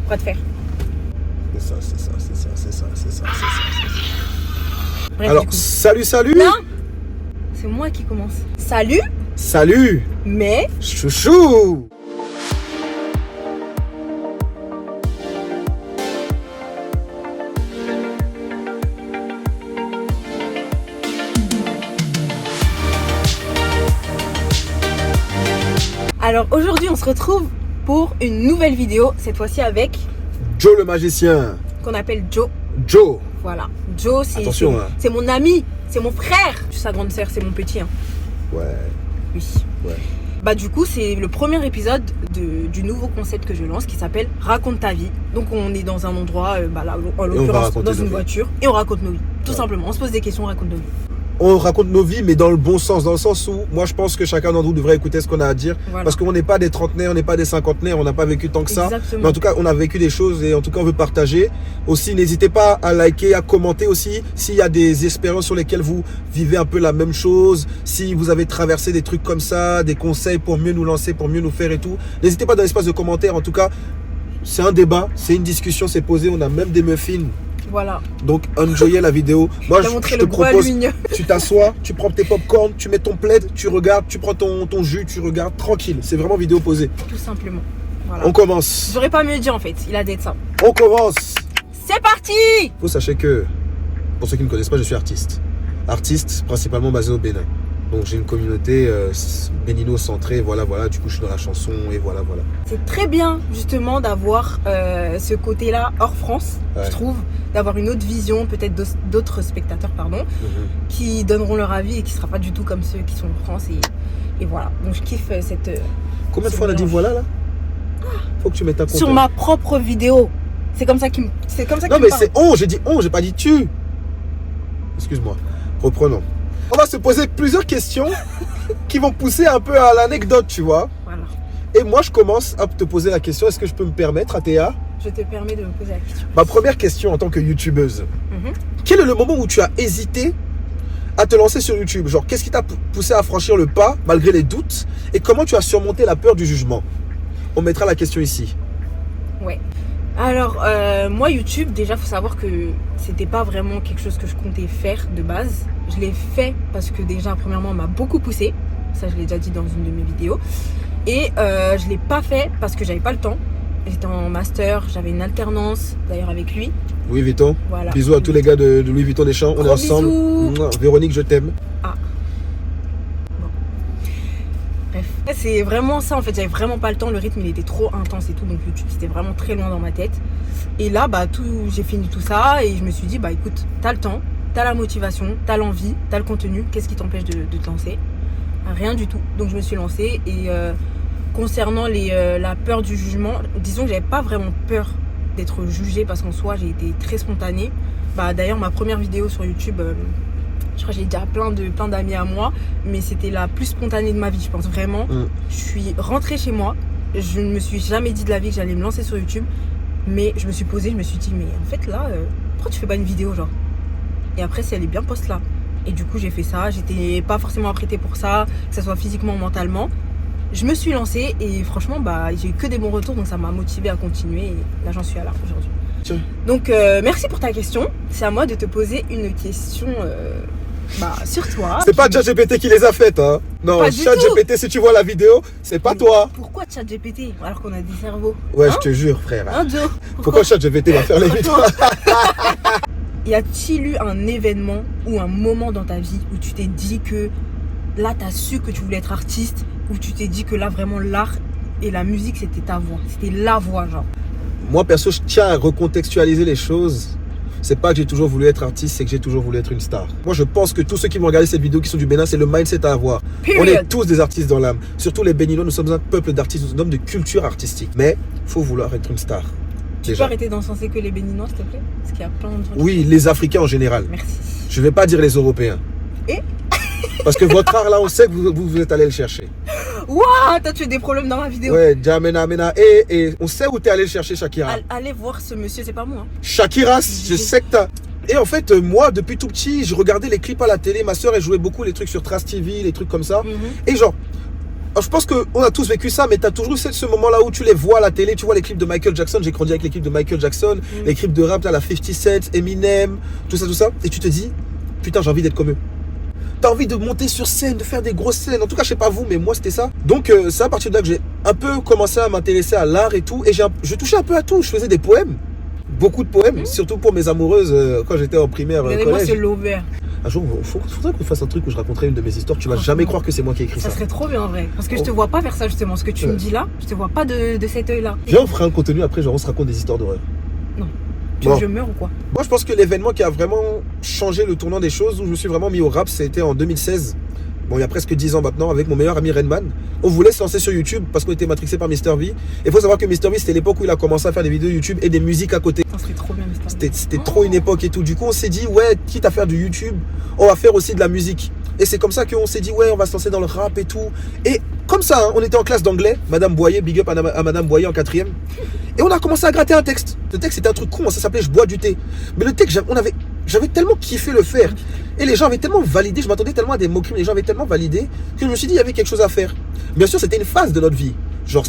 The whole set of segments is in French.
Quoi de faire? C'est ça. Bref, Alors, du coup. salut. Non, c'est moi qui commence. Salut. Mais Chouchou. alors aujourd'hui on se retrouve pour une nouvelle vidéo, cette fois-ci avec Joe le magicien. qu'on appelle Joe. Joe. Voilà, Joe Attention, hein. c'est mon ami, c'est mon frère. Je suis sa grande sœur, c'est mon petit. Hein. Ouais. Oui. Ouais. Bah du coup c'est le premier épisode du nouveau concept que je lance qui s'appelle Raconte ta vie. Donc on est dans un endroit, là en l'occurrence dans une voiture et on raconte nos vies. Tout simplement, on se pose des questions, on raconte nos vies. On raconte nos vies, mais dans le bon sens, dans le sens où moi je pense que chacun d'entre nous devrait écouter ce qu'on a à dire, Voilà. parce qu'on n'est pas des trentenaires, on n'est pas des cinquantenaires, on n'a pas vécu tant que ça. Exactement. Mais en tout cas, on a vécu des choses et en tout cas on veut partager. Aussi, n'hésitez pas à liker, à commenter aussi s'il y a des expériences sur lesquelles vous vivez un peu la même chose, si vous avez traversé des trucs comme ça, des conseils pour mieux nous lancer, pour mieux nous faire et tout. N'hésitez pas dans l'espace de commentaires. En tout cas, c'est un débat, c'est une discussion, c'est posé. On a même des muffins. Voilà. Donc, enjoyez la vidéo. Moi, je te propose, tu t'assois, tu prends tes popcorn, tu mets ton plaid, tu regardes, tu prends ton jus, tu regardes tranquille. C'est vraiment vidéo posée. Tout simplement. Voilà. On commence. J'aurais pas mieux dire en fait, il a d'être ça. On commence. C'est parti! Faut sachez que, pour ceux qui ne me connaissent pas, je suis artiste. Artiste principalement basé au Bénin. Donc j'ai une communauté bénino-centrée, voilà, du coup je suis dans la chanson et voilà. C'est très bien justement d'avoir ce côté-là hors France, Ouais. je trouve, d'avoir une autre vision, peut-être d'autres spectateurs, qui donneront leur avis et qui ne sera pas du tout comme ceux qui sont en France et voilà. Donc je kiffe cette... Combien de fois on a dit voilà là? Faut que tu mettes un compteur. Sur ma propre vidéo. C'est comme ça qu'il me Non mais c'est on, j'ai dit on, j'ai pas dit tu. Excuse-moi, reprenons. On va se poser plusieurs questions qui vont pousser un peu à l'anecdote, tu vois. Voilà. Et moi je commence à te poser la question, est-ce que je peux me permettre, Athéa? Je te permets de me poser la question. Ma première question en tant que youtubeuse. Mhm. Quel est le moment où tu as hésité à te lancer sur YouTube? Genre, qu'est-ce qui t'a poussé à franchir le pas malgré les doutes? Et comment tu as surmonté la peur du jugement? On mettra la question ici. Ouais. Alors, moi, YouTube, déjà, faut savoir que c'était pas vraiment quelque chose que je comptais faire de base. Je l'ai fait parce que déjà, premièrement, on m'a beaucoup poussé. Ça, je l'ai déjà dit dans une de mes vidéos. Et je l'ai pas fait parce que j'avais pas le temps. J'étais en master, j'avais une alternance, d'ailleurs, avec lui. Louis Vuitton. Voilà. Bisous à tous les gars de Louis Vuitton des Champs. On est Gros ensemble. bisous. Mouah. Véronique, je t'aime. Bref, c'est vraiment ça en fait, j'avais vraiment pas le temps, le rythme il était trop intense et tout, donc YouTube c'était vraiment très loin dans ma tête. Et là j'ai fini tout ça et je me suis dit écoute, t'as le temps, t'as la motivation, t'as l'envie, t'as le contenu, qu'est-ce qui t'empêche de te lancer? Rien du tout. Donc je me suis lancée et concernant la peur du jugement, disons que j'avais pas vraiment peur d'être jugée parce qu'en soi j'ai été très spontanée. D'ailleurs ma première vidéo sur YouTube, je crois que j'ai déjà plein d'amis à moi, mais c'était la plus spontanée de ma vie, je pense vraiment. Je suis rentrée chez moi, je ne me suis jamais dit de la vie que j'allais me lancer sur YouTube, mais je me suis posée, je me suis dit, mais en fait là, pourquoi tu fais pas une vidéo genre? Et après, si elle est bien, poste là. Et du coup, j'ai fait ça, j'étais pas forcément apprêtée pour ça, que ce soit physiquement ou mentalement. Je me suis lancée et franchement, j'ai eu que des bons retours, donc ça m'a motivée à continuer et là, j'en suis là aujourd'hui. Tiens. Donc, merci pour ta question. C'est à moi de te poser une question... sur toi. C'est pas ChatGPT qui les a faites, hein. Non, ChatGPT, si tu vois la vidéo, c'est pas toi. Pourquoi ChatGPT alors qu'on a des cerveaux? Ouais, je te jure, frère. Joe. Pourquoi ChatGPT va faire les vidéos? Y a-t-il eu un événement ou un moment dans ta vie où tu t'es dit que là, t'as su que tu voulais être artiste, où tu t'es dit que là, vraiment, l'art et la musique, c'était ta voix, c'était la voix, genre? Moi, perso, je tiens à recontextualiser les choses. C'est pas que j'ai toujours voulu être artiste, c'est que j'ai toujours voulu être une star. Moi, je pense que tous ceux qui vont regarder cette vidéo qui sont du Bénin, c'est le mindset à avoir. Period. On est tous des artistes dans l'âme. Surtout les Béninois, nous sommes un peuple d'artistes, nous sommes un homme de culture artistique. Mais faut vouloir être une star. Tu peux arrêter d'encenser que les Béninois, s'il te plaît? Parce qu'il y a plein de gens. Oui, les Africains en général. Merci. Je vais pas dire les Européens. Et parce que votre art là, on sait que vous êtes allé le chercher. Waouh, t'as tué des problèmes dans ma vidéo. Ouais, Jamena, Mena. Et on sait où t'es allé le chercher, Shakira. Allez voir ce monsieur, c'est pas moi. Shakira, je sais que t'as... Et en fait, moi, depuis tout petit, je regardais les clips à la télé. Ma soeur, elle jouait beaucoup les trucs sur Trace TV, les trucs comme ça. Et genre, Alors, je pense qu'on a tous vécu ça, mais tu as toujours eu ce moment-là où tu les vois à la télé, tu vois les clips de Michael Jackson. J'ai grandi avec les clips de Michael Jackson, les clips de rap, la 50 Cent, Eminem, tout ça. Et tu te dis, putain, j'ai envie d'être comme eux. T'as envie de monter sur scène, de faire des grosses scènes. En tout cas, je sais pas vous, mais moi, c'était ça. Donc, c'est à partir de là que j'ai un peu commencé à m'intéresser à l'art et tout. Et je touchais un peu à tout. Je faisais des poèmes. Beaucoup de poèmes, surtout pour mes amoureuses quand j'étais en primaire, collège. Moi, c'est l'over. Un jour, faudrait qu'on fasse un truc où je raconterai une de mes histoires. Tu vas jamais croire que c'est moi qui ai écrit ça. Ça serait trop bien, en vrai. Parce que je te vois pas faire ça, justement. Ce que tu me dis là, je te vois pas de cet œil-là. Viens, on fera un contenu après, genre on se raconte des histoires d'horreur. Non. Tu veux que je meurs ou quoi? Moi, je pense que l'événement qui a vraiment changé le tournant des choses, où je me suis vraiment mis au rap, c'était en 2016. Bon, il y a presque 10 ans maintenant, avec mon meilleur ami Redman. On voulait se lancer sur YouTube parce qu'on était matrixé par Mr V. Et il faut savoir que Mr V, c'était l'époque où il a commencé à faire des vidéos YouTube et des musiques à côté. Ça serait trop bien, Mr V. C'était trop une époque et tout. Du coup, on s'est dit, ouais, quitte à faire du YouTube, on va faire aussi de la musique. Et c'est comme ça qu'on s'est dit, ouais, on va se lancer dans le rap et tout. Et comme ça, hein, on était en classe d'anglais, Madame Boyer, big up à Madame Boyer en 4e. Et on a commencé à gratter un texte. Le texte, c'était un truc con, ça s'appelait Je bois du thé. Mais le texte, j'avais tellement kiffé le faire. Et les gens avaient tellement validé, je m'attendais tellement à des moqueries, mais les gens avaient tellement validé que je me suis dit, il y avait quelque chose à faire. Bien sûr, c'était une phase de notre vie. Genre,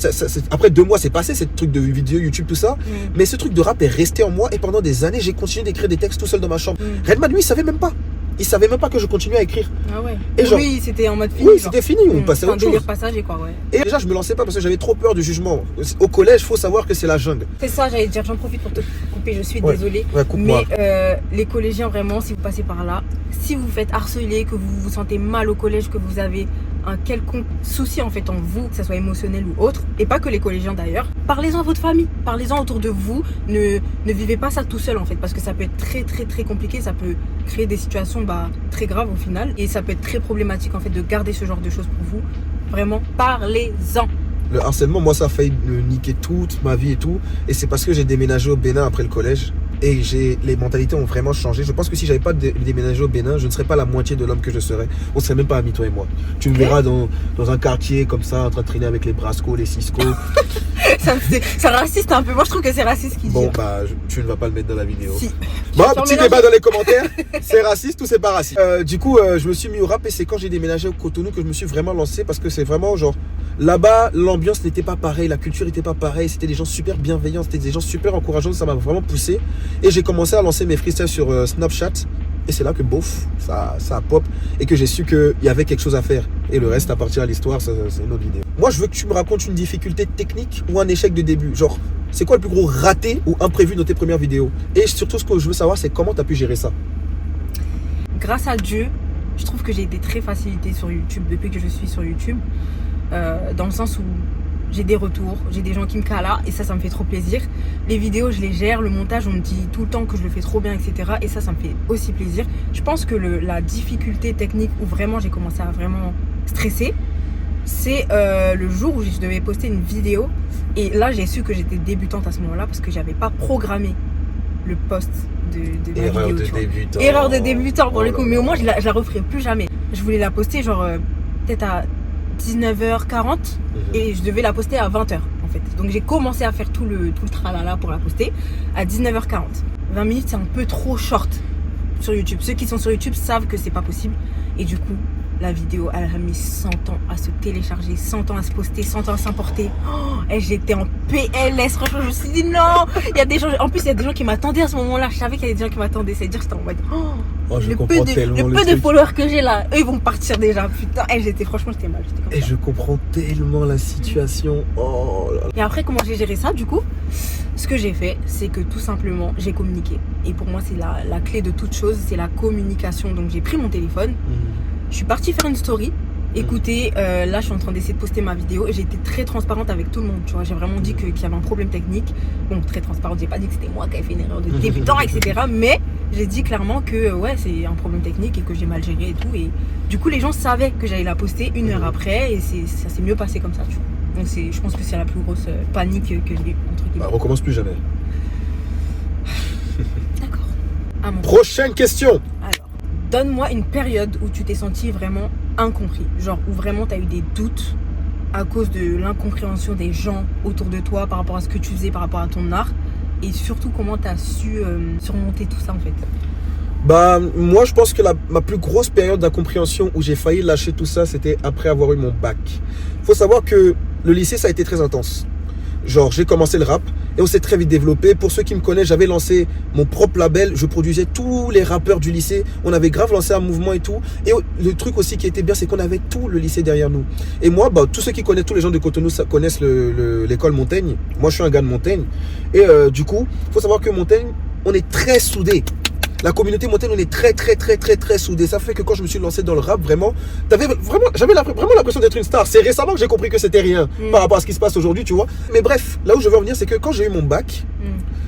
après 2 mois, c'est passé, ce truc de vidéo, YouTube, tout ça. Mais ce truc de rap est resté en moi. Et pendant des années, j'ai continué d'écrire des textes tout seul dans ma chambre. Redman, lui, il savait même pas. Il savait même pas que je continuais à écrire. Ah ouais. Et genre, oui, c'était en mode fini. Oui, c'était fini, on passait à autre chose. Un délire passager, quoi, ouais. Et déjà, je me lançais pas parce que j'avais trop peur du jugement. Au collège, faut savoir que c'est la jungle. C'est ça, j'allais dire, j'en profite pour te couper, je suis désolée. Ouais, coupe-moi. Mais les collégiens, vraiment, si vous passez par là, si vous vous faites harceler, que vous vous sentez mal au collège, que vous avez un quelconque souci en fait en vous, que ce soit émotionnel ou autre, et pas que les collégiens d'ailleurs, parlez-en à votre famille, parlez-en autour de vous, ne vivez pas ça tout seul en fait, parce que ça peut être très très très compliqué, ça peut créer des situations très graves au final, et ça peut être très problématique en fait de garder ce genre de choses pour vous. Vraiment, parlez-en. Le harcèlement, moi, ça a failli me niquer toute ma vie et tout, et c'est parce que j'ai déménagé au Bénin après le collège. Et les mentalités ont vraiment changé. Je pense que si j'avais pas déménagé au Bénin, je ne serais pas la moitié de l'homme que je serais. On serait même pas amis, toi et moi. Tu me verras dans un quartier comme ça, en train de traîner avec les Brasco, les Cisco. C'est raciste un peu. Moi, je trouve que c'est raciste qu'il dit. Bon, tu ne vas pas le mettre dans la vidéo. Si. Bon, petit débat dans les commentaires. C'est raciste ou c'est pas raciste? Du coup, je me suis mis au rap et c'est quand j'ai déménagé au Cotonou que je me suis vraiment lancé parce que c'est vraiment genre... Là-bas, l'ambiance n'était pas pareille, la culture n'était pas pareille, c'était des gens super bienveillants, c'était des gens super encourageants, ça m'a vraiment poussé. Et j'ai commencé à lancer mes freestyles sur Snapchat. Et c'est là que bof, ça a pop et que j'ai su qu'il y avait quelque chose à faire. Et le reste appartient à l'histoire, c'est une autre vidéo. Moi, je veux que tu me racontes une difficulté technique ou un échec de début. Genre, c'est quoi le plus gros raté ou imprévu dans tes premières vidéos? Et surtout, ce que je veux savoir, c'est comment tu as pu gérer ça. Grâce à Dieu, je trouve que j'ai été très facilitée sur YouTube depuis que je suis sur YouTube. Dans le sens où j'ai des retours, j'ai des gens qui me calent et ça me fait trop plaisir. Les vidéos, je les gère, le montage, on me dit tout le temps que je le fais trop bien, etc. Et ça me fait aussi plaisir. Je pense que la difficulté technique où vraiment j'ai commencé à vraiment stresser, c'est le jour où je devais poster une vidéo. Et là, j'ai su que j'étais débutante à ce moment-là parce que j'avais pas programmé le post de la vidéo. Erreur de débutant pour le coup. Mais au moins, je la referai plus jamais. Je voulais la poster genre peut-être à 19h40 et je devais la poster à 20h en fait. Donc j'ai commencé à faire tout le tralala pour la poster à 19h40. 20 minutes c'est un peu trop short sur YouTube. Ceux qui sont sur YouTube savent que c'est pas possible et du coup la vidéo elle a mis 100 ans à se télécharger, 100 ans à se poster, 100 ans à s'importer. Et j'étais en PLS, franchement je me suis dit non. Il y a des gens, en plus il y a des gens qui m'attendaient à ce moment-là. Je savais qu'il y avait des gens qui m'attendaient, c'est-à-dire j'étais en mode je le peu de followers que j'ai là, eux ils vont partir déjà. Putain, franchement j'étais mal. Et je comprends tellement la situation. Oh là là. Et après comment j'ai géré ça du coup? Ce que j'ai fait, c'est que tout simplement j'ai communiqué. Et pour moi c'est la clé de toute chose, c'est la communication. Donc j'ai pris mon téléphone, je suis partie faire une story. Écoutez, là je suis en train d'essayer de poster ma vidéo et j'ai été très transparente avec tout le monde, tu vois, j'ai vraiment dit qu'il y avait un problème technique. Bon, très transparente, j'ai pas dit que c'était moi qui avais fait une erreur de débutant, etc. Mais j'ai dit clairement que ouais, c'est un problème technique et que j'ai mal géré et tout. Et du coup, les gens savaient que j'allais la poster 1 heure après et ça s'est mieux passé comme ça, tu vois. Donc je pense que c'est la plus grosse panique que j'ai eue, entre guillemets. Recommence plus jamais. D'accord. Prochaine question. Alors, donne-moi une période où tu t'es senti vraiment incompris, genre où vraiment tu as eu des doutes à cause de l'incompréhension des gens autour de toi par rapport à ce que tu faisais, par rapport à ton art, et surtout comment tu as su surmonter tout ça en fait. Bah, moi, je pense que ma plus grosse période d'incompréhension où j'ai failli lâcher tout ça, c'était après avoir eu mon bac. Faut savoir que le lycée, ça a été très intense. Genre, j'ai commencé le rap et on s'est très vite développé. Pour ceux qui me connaissent, j'avais lancé mon propre label. Je produisais tous les rappeurs du lycée. On avait grave lancé un mouvement et tout. Et le truc aussi qui était bien, c'est qu'on avait tout le lycée derrière nous. Et moi, bah, tous ceux qui connaissent, tous les gens de Cotonou connaissent l'école Montaigne. Moi, je suis un gars de Montaigne. Et du coup, faut savoir que Montaigne, on est très soudés. La communauté Montaigne, on est très soudés. Ça fait que quand je me suis lancé dans le rap, vraiment, j'avais vraiment l'impression d'être une star. C'est récemment que j'ai compris que c'était rien par rapport à ce qui se passe aujourd'hui, tu vois. Mais bref, là où je veux en venir, c'est que quand j'ai eu mon bac,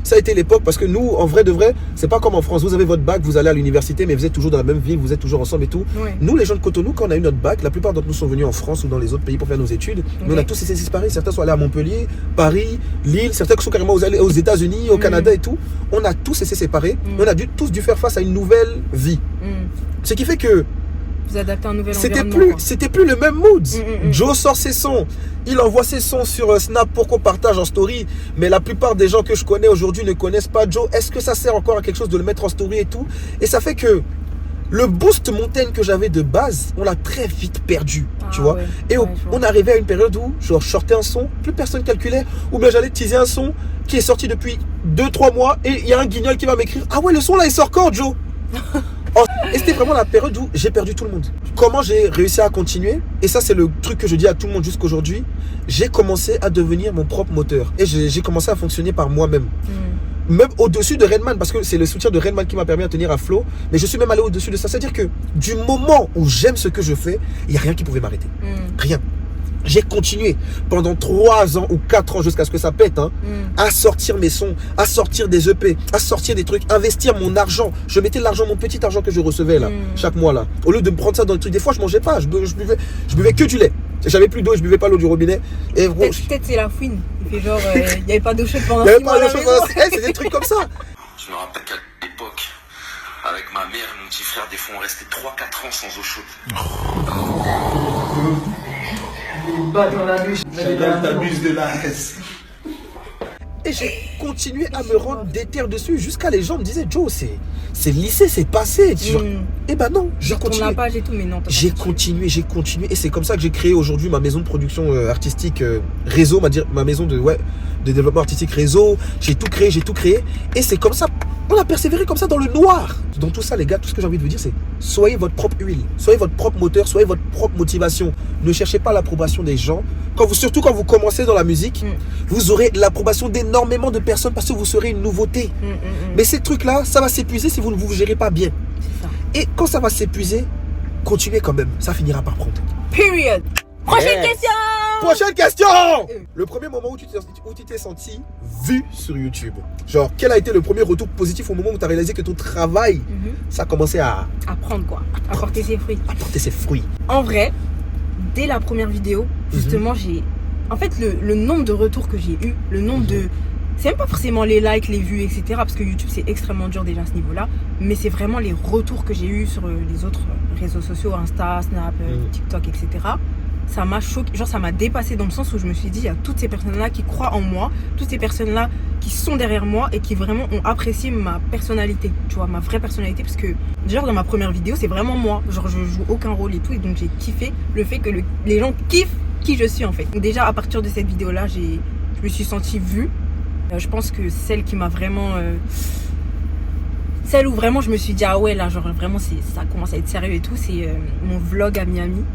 ça a été l'époque parce que nous, en vrai de vrai, c'est pas comme en France. Vous avez votre bac, vous allez à l'université, mais vous êtes toujours dans la même ville, vous êtes toujours ensemble et tout. Ouais. Nous, les gens de Cotonou, quand on a eu notre bac, la plupart d'entre nous sont venus en France ou dans les autres pays pour faire nos études. Mais on a tous essayé séparés. Certains sont allés à Montpellier, Paris, Lille. Certains sont carrément allés aux États-Unis, au Canada et tout. On a tous essayé séparés. On a tous dû faire face à une nouvelle vie. Ce qui fait que vous adaptez un nouvel environnement. C'était plus le même mood. Joe sort ses sons. Il envoie ses sons sur Snap pour qu'on partage en story. Mais la plupart des gens que je connais aujourd'hui ne connaissent pas Joe. Est-ce que ça sert encore à quelque chose de le mettre en story et tout? Et ça fait que le boost Montaigne que j'avais de base, on l'a très vite perdu. Tu vois? Et on arrivait à une période où genre, je sortais un son, plus personne calculait. Ou bien j'allais teaser un son qui est sorti depuis 2-3 mois. Et il y a un guignol qui va m'écrire: ah ouais, le son là il sort quand, Joe? Et c'était vraiment la période où j'ai perdu tout le monde. Comment j'ai réussi à continuer? Et ça, c'est le truc que je dis à tout le monde jusqu'aujourd'hui. J'ai commencé à devenir mon propre moteur. Et j'ai commencé à fonctionner par moi-même. Même au-dessus de Redman, parce que c'est le soutien de Redman qui m'a permis de tenir à flot. Mais je suis même allé au-dessus de ça. C'est-à-dire que du moment où j'aime ce que je fais, il n'y a rien qui pouvait m'arrêter. Rien. J'ai continué pendant 3 ans ou 4 ans jusqu'à ce que ça pète à sortir mes sons, à sortir des EP, à sortir des trucs, investir mon argent. Je mettais l'argent, mon petit argent que je recevais là, chaque mois là. Au lieu de me prendre ça dans le truc, des fois je mangeais pas, je buvais que du lait. J'avais plus d'eau, je buvais pas l'eau du robinet. Et peut-être c'est la fouine. Il fait genre, il n'y avait pas d'eau chaude pendant 6 mois. C'est des trucs comme ça. Je me rappelle qu'à l'époque, avec ma mère et mon petit frère, des fois on restait 3-4 ans sans eau chaude. T'abuses de la haine. Et j'ai continué à me rendre déter dessus jusqu'à les gens me disaient: Joe, c'est le lycée, c'est passé. Et ben non, j'ai continué. La page et tout, mais non, j'ai continué. Et c'est comme ça que j'ai créé aujourd'hui ma maison de production artistique réseau, ma maison de développement artistique réseau. J'ai tout créé. Et c'est comme ça. On a persévéré comme ça dans le noir. Dans tout ça, les gars, tout ce que j'ai envie de vous dire, c'est: soyez votre propre huile, soyez votre propre moteur, soyez votre propre motivation. Ne cherchez pas l'approbation des gens. Surtout quand vous commencez dans la musique, vous aurez l'approbation d'énormément de personnes parce que vous serez une nouveauté. Mais ces trucs-là, ça va s'épuiser si vous ne vous gérez pas bien. C'est ça. Et quand ça va s'épuiser, continuez quand même. Ça finira par prendre. Period. Prochaine question. Le premier moment où tu t'es senti vu sur YouTube. Genre, quel a été le premier retour positif au moment où tu as réalisé que ton travail, ça a commencé à prendre quoi, à porter ses fruits. En vrai, dès la première vidéo, justement, en fait, le nombre de retours que j'ai eu, le nombre de... C'est même pas forcément les likes, les vues, etc. Parce que YouTube, c'est extrêmement dur déjà à ce niveau-là. Mais c'est vraiment les retours que j'ai eu sur les autres réseaux sociaux, Insta, Snap, TikTok, etc. Ça m'a choqué, genre ça m'a dépassé dans le sens où je me suis dit: il y a toutes ces personnes-là qui croient en moi, toutes ces personnes-là qui sont derrière moi et qui vraiment ont apprécié ma personnalité, tu vois, ma vraie personnalité. Parce que déjà dans ma première vidéo, c'est vraiment moi, genre je joue aucun rôle et tout. Et donc j'ai kiffé le fait que les gens kiffent qui je suis en fait. Donc déjà à partir de cette vidéo-là, je me suis sentie vue. Je pense que celle qui m'a vraiment... celle où vraiment je me suis dit: ah ouais, là, genre vraiment, ça commence à être sérieux et tout, c'est mon vlog à Miami.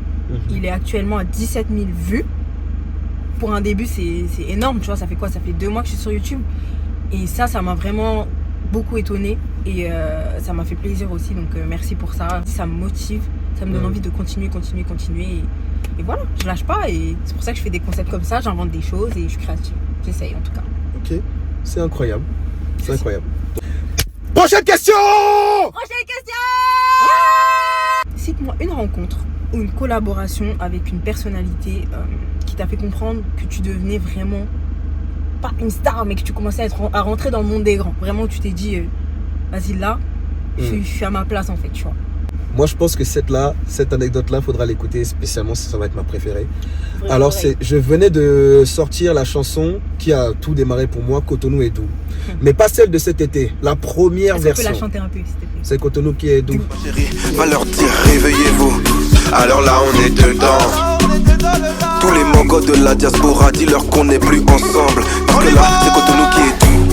Il est actuellement à 17 000 vues. Pour un début, c'est énorme, tu vois. Ça fait quoi? Ça fait 2 mois que je suis sur YouTube. Et ça m'a vraiment beaucoup étonnée. Et ça m'a fait plaisir aussi. Donc merci pour ça. Ça me motive. Ça me donne envie de continuer. Et voilà, je lâche pas. Et c'est pour ça que je fais des concepts comme ça. J'invente des choses et je suis créative. J'essaye en tout cas. Ok, c'est incroyable. Prochaine question. Cite-moi une rencontre ou une collaboration avec une personnalité qui t'a fait comprendre que tu devenais vraiment pas une star, mais que tu commençais à rentrer dans le monde des grands. Vraiment, tu t'es dit: vas-y, là, je suis à ma place en fait, tu vois. Moi, je pense que cette anecdote-là, faudra l'écouter spécialement, ça va être ma préférée. Alors, je venais de sortir la chanson qui a tout démarré pour moi, Cotonou est doux. Mais pas celle de cet été, la première version. Tu peux la chanter un peu, s'il te plaît. C'est Cotonou qui est doux. Chérie, va leur dire réveillez-vous. Alors là, on est dedans. Tous les mongos de la diaspora, dis-leur qu'on n'est plus ensemble. Parce que là, c'est Cotonou qui est doux.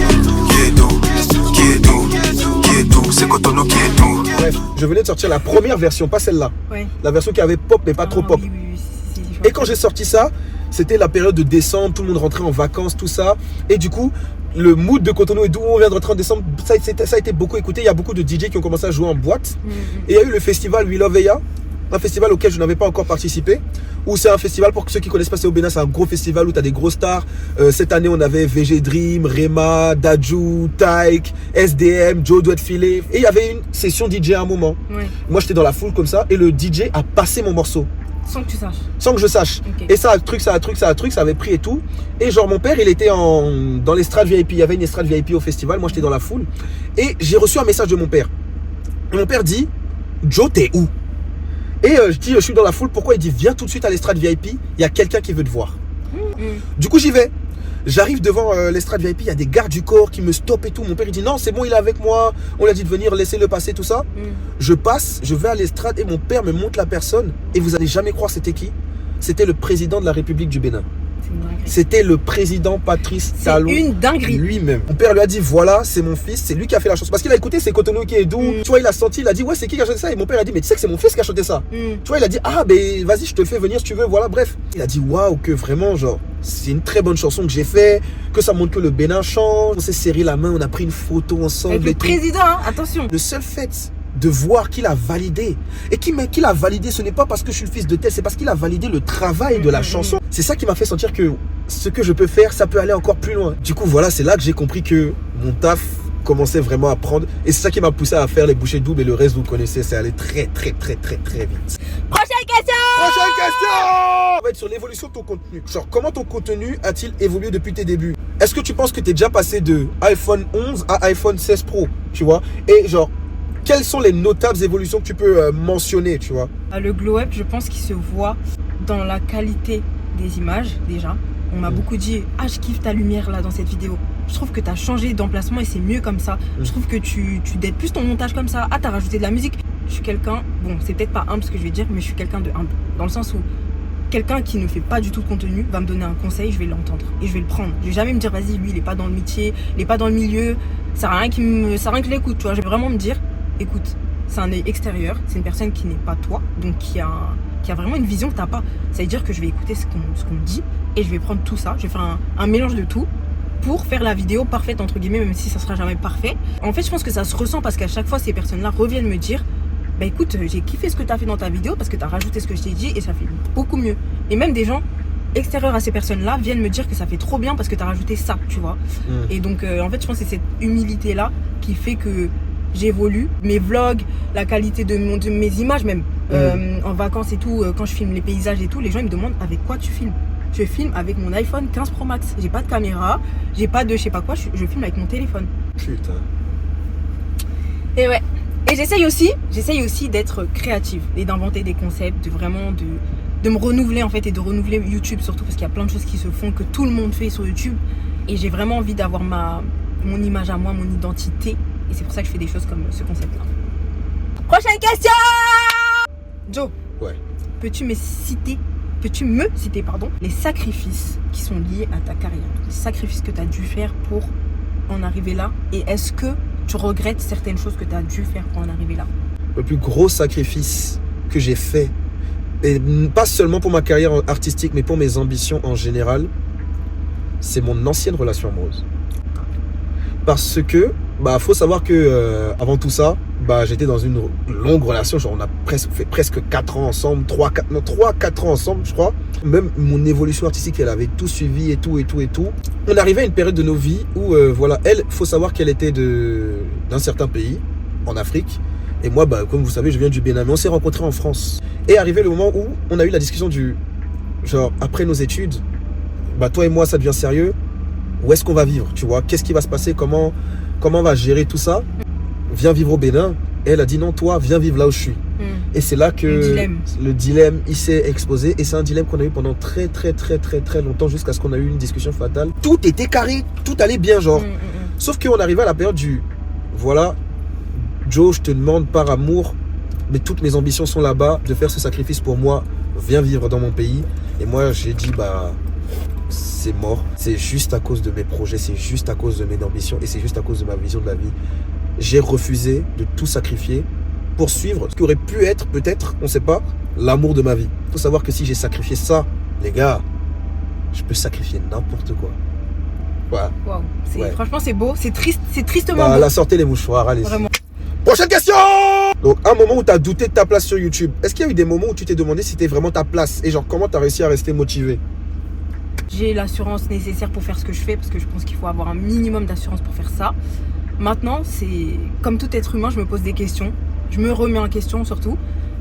Qui est doux, qui est doux, qui est doux. C'est Cotonou qui est doux. Bref, je venais de sortir la première version, pas celle-là. Ouais. La version qui avait pop, mais pas trop pop. Oui, Et quand j'ai sorti ça, c'était la période de décembre, tout le monde rentrait en vacances, tout ça. Et du coup, le mood de Cotonou est doux, on vient de rentrer en décembre, ça a été beaucoup écouté. Il y a beaucoup de DJ qui ont commencé à jouer en boîte. Et il y a eu le festival We Love Eya, un festival auquel je n'avais pas encore participé. Où c'est un festival, pour ceux qui connaissent pas, c'est au Bénin, c'est un gros festival où tu as des gros stars. Cette année, on avait VG Dream, Rema, Dadju, Tyke, SDM, Joe Doit Filet. Et il y avait une session DJ à un moment. Ouais. Moi, j'étais dans la foule comme ça et le DJ a passé mon morceau. Sans que tu saches. Sans que je sache. Okay. Et ça avait pris et tout. Et genre, mon père, il était dans l'estrade VIP. Il y avait une estrade VIP au festival. Moi, j'étais dans la foule. Et j'ai reçu un message de mon père. Et mon père dit, Joe, t'es où? Et je dis, je suis dans la foule. Pourquoi? Il dit, viens tout de suite à l'estrade VIP. Il y a quelqu'un qui veut te voir. Du coup, j'y vais. J'arrive devant l'estrade VIP. Il y a des gardes du corps qui me stoppent et tout. Mon père, il dit, non, c'est bon, il est avec moi. On lui a dit de venir, laissez-le passer, tout ça. Je passe, je vais à l'estrade et mon père me montre la personne. Et vous allez jamais croire c'était qui? C'était le président de la République du Bénin. C'était le président Patrice Talon. C'est une dinguerie. Lui-même. Mon père lui a dit, voilà, c'est mon fils, c'est lui qui a fait la chanson. Parce qu'il a écouté, c'est Cotonou qui est doux. Tu vois, il a senti, il a dit, ouais, c'est qui a chanté ça? Et mon père a dit, mais tu sais que c'est mon fils qui a chanté ça. Tu vois, il a dit, ah, ben vas-y, je te le fais venir si tu veux, voilà, bref. Il a dit, waouh, que vraiment, genre, c'est une très bonne chanson que j'ai fait, que ça montre que le Bénin change. On s'est serré la main, on a pris une photo ensemble. Avec le président, hein, attention. Le seul fait de voir qu'il a validé. Et qu'il a validé, ce n'est pas parce que je suis le fils de tel, c'est parce qu'il a validé le travail de la chanson. C'est ça qui m'a fait sentir que ce que je peux faire, ça peut aller encore plus loin. Du coup, voilà, c'est là que j'ai compris que mon taf commençait vraiment à prendre. Et c'est ça qui m'a poussé à faire les bouchées doubles. Et le reste, vous connaissez, c'est allé très, très, très, très, très vite. Prochaine question. Prochaine question. On va être sur l'évolution de ton contenu. Genre, comment ton contenu a-t-il évolué depuis tes débuts? Est-ce que tu penses que tu es déjà passé de iPhone 11 à iPhone 16 Pro, tu vois? Et genre, quelles sont les notables évolutions que tu peux mentionner, tu vois? Le glow up, je pense qu'il se voit dans la qualité des images, déjà. On m'a beaucoup dit, ah, je kiffe ta lumière là dans cette vidéo. Je trouve que tu as changé d'emplacement et c'est mieux comme ça. Je trouve que tu dettes plus ton montage comme ça. Ah, tu as rajouté de la musique. Je suis quelqu'un, bon, c'est peut-être pas humble ce que je vais dire, mais je suis quelqu'un de humble. Dans le sens où quelqu'un qui ne fait pas du tout de contenu va me donner un conseil, je vais l'entendre et je vais le prendre. Je vais jamais me dire, vas-y, lui, il est pas dans le métier, il est pas dans le milieu. Ça sert à rien que je l'écoute, tu vois. Je vais vraiment me dire, écoute, c'est un œil extérieur, c'est une personne qui n'est pas toi, donc qui a vraiment une vision que t'as pas. Ça veut dire que je vais écouter ce qu'on me dit et je vais prendre tout ça, je vais faire un mélange de tout pour faire la vidéo parfaite entre guillemets, même si ça sera jamais parfait. En fait, je pense que ça se ressent parce qu'à chaque fois ces personnes-là reviennent me dire, bah écoute, j'ai kiffé ce que t'as fait dans ta vidéo parce que t'as rajouté ce que je t'ai dit et ça fait beaucoup mieux. Et même des gens extérieurs à ces personnes-là viennent me dire que ça fait trop bien parce que t'as rajouté ça, tu vois. Et donc en fait, je pense que c'est cette humilité-là qui fait que j'évolue, mes vlogs, la qualité de mes images même, en vacances et tout, quand je filme les paysages et tout, les gens ils me demandent avec quoi tu filmes. Je filme avec mon iPhone 15 Pro Max, j'ai pas de caméra, j'ai pas de je sais pas quoi, je filme avec mon téléphone. Putain. Et ouais, et j'essaye aussi d'être créative et d'inventer des concepts, de me renouveler en fait et de renouveler YouTube surtout parce qu'il y a plein de choses qui se font, que tout le monde fait sur YouTube et j'ai vraiment envie d'avoir mon image à moi, mon identité. Et c'est pour ça que je fais des choses comme ce concept-là. Prochaine question. Joe. Ouais. Peux-tu me citer, les sacrifices qui sont liés à ta carrière? Les sacrifices que tu as dû faire pour en arriver là. Et est-ce que tu regrettes certaines choses que tu as dû faire pour en arriver là? Le plus gros sacrifice que j'ai fait, et pas seulement pour ma carrière artistique, mais pour mes ambitions en général, c'est mon ancienne relation amoureuse. Parce que, faut savoir que avant tout ça, j'étais dans une longue relation. Genre, on a fait presque 4 ans ensemble, 3-4 ans ensemble, je crois. Même mon évolution artistique, elle avait tout suivi et tout. On arrivait à une période de nos vies où, elle, faut savoir qu'elle était d'un certain pays, en Afrique. Et moi, comme vous savez, je viens du Bénin. Mais on s'est rencontrés en France. Et arrivé le moment où on a eu la discussion après nos études, toi et moi, ça devient sérieux. Où est-ce qu'on va vivre, tu vois? Qu'est-ce qui va se passer? Comment on va gérer tout ça? Viens vivre au Bénin. Et elle a dit non, toi, viens vivre là où je suis. Et c'est là que le dilemme il s'est exposé. Et c'est un dilemme qu'on a eu pendant très longtemps, jusqu'à ce qu'on a eu une discussion fatale. Tout était carré, tout allait bien, genre. Sauf qu'on arrivait à la période du voilà, Joe, je te demande par amour, mais toutes mes ambitions sont là-bas, de faire ce sacrifice pour moi, viens vivre dans mon pays. Et moi, j'ai dit, bah, c'est mort. C'est juste à cause de mes projets, c'est juste à cause de mes ambitions et c'est juste à cause de ma vision de la vie. J'ai refusé de tout sacrifier pour suivre ce qui aurait pu être, peut-être, on ne sait pas, l'amour de ma vie. Il faut savoir que si j'ai sacrifié ça, les gars, je peux sacrifier n'importe quoi. Voilà. Wow. Franchement, c'est beau, c'est triste, c'est tristement beau. Là, sortez les mouchoirs, allez. Vraiment. Prochaine question. Donc, un moment où tu as douté de ta place sur YouTube. Est-ce qu'il y a eu des moments où tu t'es demandé si c'était vraiment ta place? Et genre, comment tu as réussi à rester motivé? J'ai l'assurance nécessaire pour faire ce que je fais, parce que je pense qu'il faut avoir un minimum d'assurance pour faire ça. Maintenant, c'est comme tout être humain, je me pose des questions. Je me remets en question surtout.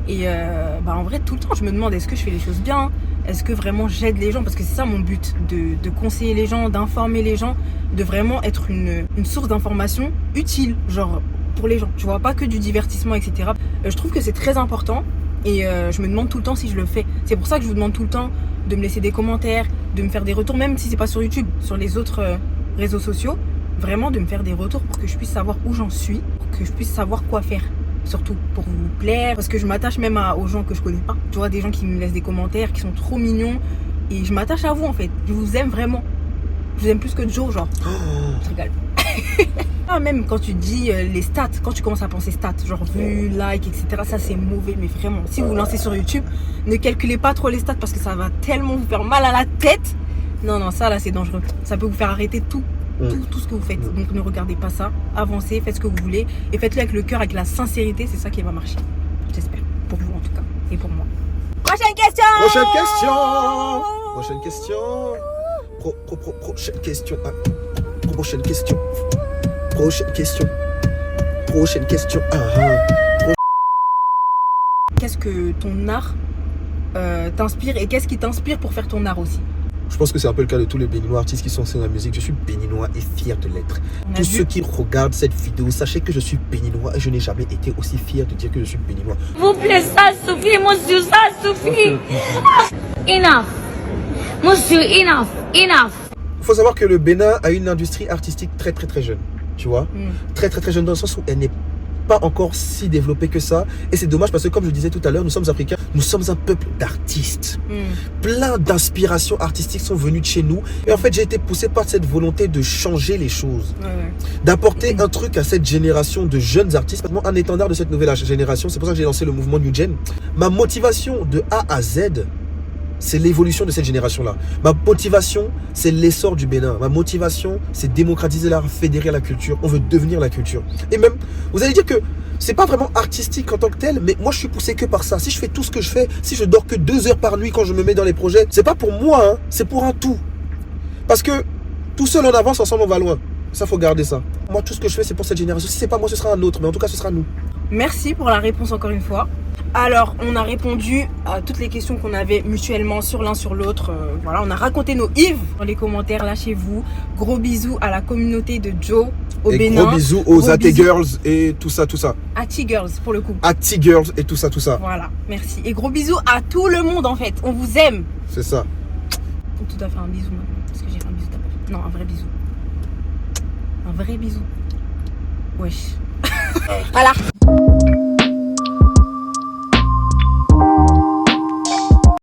Et en vrai, tout le temps, je me demande, est-ce que je fais les choses bien? Est-ce que vraiment j'aide les gens? Parce que c'est ça mon but, de conseiller les gens, d'informer les gens, de vraiment être une source d'information utile, genre pour les gens. Tu vois, pas que du divertissement, etc. Je trouve que c'est très important et je me demande tout le temps si je le fais. C'est pour ça que je vous demande tout le temps de me laisser des commentaires, de me faire des retours, même si c'est pas sur YouTube, sur les autres réseaux sociaux. Vraiment de me faire des retours pour que je puisse savoir où j'en suis, pour que je puisse savoir quoi faire. Surtout pour vous plaire, parce que je m'attache même aux gens que je connais pas. Tu vois, des gens qui me laissent des commentaires, qui sont trop mignons. Et je m'attache à vous en fait. Je vous aime vraiment. Je vous aime plus que Joe, genre. Je rigole. Même quand tu dis les stats, quand tu commences à penser stats, genre vues, likes, etc. Ça c'est mauvais, mais vraiment. Si vous vous lancez sur YouTube, ne calculez pas trop les stats parce que ça va tellement vous faire mal à la tête. Non, ça là c'est dangereux. Ça peut vous faire arrêter tout ce que vous faites. Donc ne regardez pas ça, avancez, faites ce que vous voulez et faites-le avec le cœur, avec la sincérité, c'est ça qui va marcher. J'espère, pour vous en tout cas et pour moi. Prochaine question. Prochaine question. Prochaine question. Prochaine question. Prochaine question. Prochaine question. Prochaine question. Qu'est-ce que ton art t'inspire et qu'est-ce qui t'inspire pour faire ton art aussi? Je pense que c'est un peu le cas de tous les béninois artistes qui sont sur la musique. Je suis béninois et fier de l'être. Tous ceux qui regardent cette vidéo, sachez que je suis béninois et je n'ai jamais été aussi fier de dire que je suis béninois. Vous plaît, ça suffit, monsieur, ça suffit. Enough. Monsieur, enough. Il faut savoir que le Bénin a une industrie artistique très jeune. Tu vois, très jeune dans le sens où elle n'est pas encore si développée que ça. Et c'est dommage parce que comme je disais tout à l'heure, nous sommes africains, nous sommes un peuple d'artistes. Plein d'inspirations artistiques sont venues de chez nous. Et en fait, j'ai été poussé par cette volonté de changer les choses. D'apporter un truc à cette génération de jeunes artistes. Un étendard de cette nouvelle génération. C'est pour ça que j'ai lancé le mouvement New Gen. Ma motivation de A à Z, c'est l'évolution de cette génération-là. Ma motivation, c'est l'essor du Bénin. Ma motivation, c'est démocratiser l'art, fédérer la culture. On veut devenir la culture. Et même, vous allez dire que c'est pas vraiment artistique en tant que tel, mais moi, je suis poussé que par ça. Si je fais tout ce que je fais, si je dors que 2 heures par nuit quand je me mets dans les projets, c'est pas pour moi, hein, c'est pour un tout. Parce que tout seul on avance, ensemble on va loin. Ça, faut garder ça. Moi, tout ce que je fais, c'est pour cette génération. Si c'est pas moi, ce sera un autre. Mais en tout cas, ce sera nous. Merci pour la réponse encore une fois. Alors, on a répondu à toutes les questions qu'on avait mutuellement sur l'un sur l'autre. Voilà, on a raconté nos Yves dans les commentaires, lâchez-vous. Gros bisous à la communauté de Joe au Bénin. Gros bisous aux Ati Girls et tout ça. Ati Girls pour le coup. Ati Girls et tout ça. Voilà, merci. Et gros bisous à tout le monde en fait. On vous aime. C'est ça. Faut que tu dois faire un bisou maintenant. Parce que j'ai fait un bisou d'abord. Non, un vrai bisou. Un vrai bisou. Wesh. Voilà.